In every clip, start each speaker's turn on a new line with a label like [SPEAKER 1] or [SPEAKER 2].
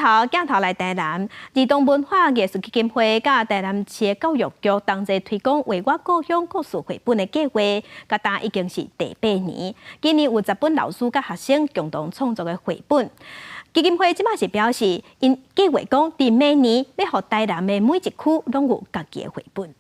[SPEAKER 1] 头镜头来台南，儿童文化艺术基金会甲台南市教育局同齐推广为我故乡故事绘本的计划，甲单已经是第8年。今年有10本老师甲学生共同创作的绘本。基金会即马是表示，因计划讲，伫明年要互台南的每一区拢有家己的绘本。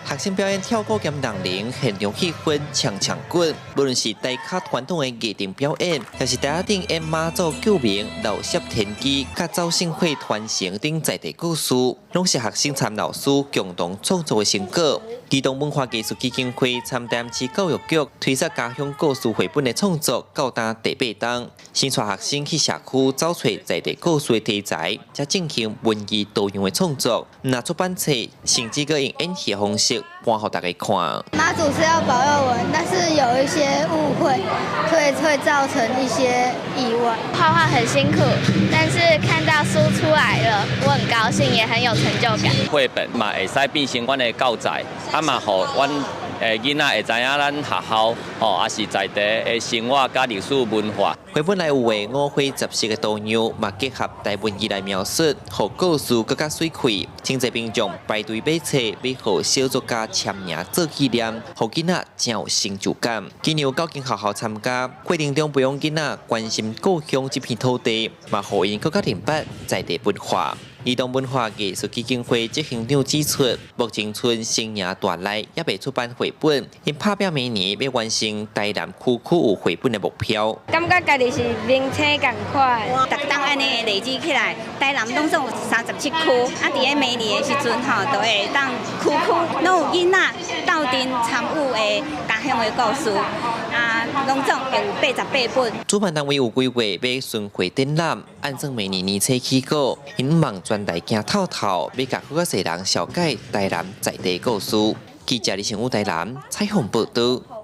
[SPEAKER 2] 学生表演跳舞兼人铃，现场气氛呛呛滚。无论是台卡传统的艺定表演，还是台下顶演妈祖救命、老摄天机、甲招生会传承等在地故事，拢是学生参老师共同创作的成果。儿童文化艺术基金会参担市教育局推出家乡故事绘本的创作，到达第8档，先带学生去社区找找在地故事的题材，才进行文艺多样的创作。拿出版册，甚至个用演戏的方式。 播给大家看。
[SPEAKER 3] 妈祖是要保佑我们，但是有一些误会，所以会造成一些意外。
[SPEAKER 4] 画画很辛苦，但是看到书出来了，我很高兴，也很有成就感。
[SPEAKER 5] 绘本嘛，会使变成阮的教材，啊嘛，互阮囡仔会知影咱学校哦，也是在地的生活甲历史文化。
[SPEAKER 2] 绘本内有画5花10色的图样，嘛结合台文字来描述，互故事更加水开。真侪民众排队买册，要互小作家签名做纪念，互囡仔真有成就感。今年有9间学校参加，过程中培养囡仔关心故乡这片土地，嘛互因更加明白在地文化。 儿童文化艺术基金会执行长指出，目前村生涯段内也未出版绘本，因拍拼明年要完成台南区有绘本的目标。
[SPEAKER 3] 感觉家己是名车同款，
[SPEAKER 6] 逐档安尼累积起来，台南拢总有37区，啊，伫咧明年的时阵吼，就会当区拢有囡仔斗阵参与的家乡的故事，啊，拢总会有88本。
[SPEAKER 2] 主办单位有规划要巡回展览，按照明年年初起稿，因望全台行透透，要甲更较侪人了解台南在地故事。记者李成武台南采访报道。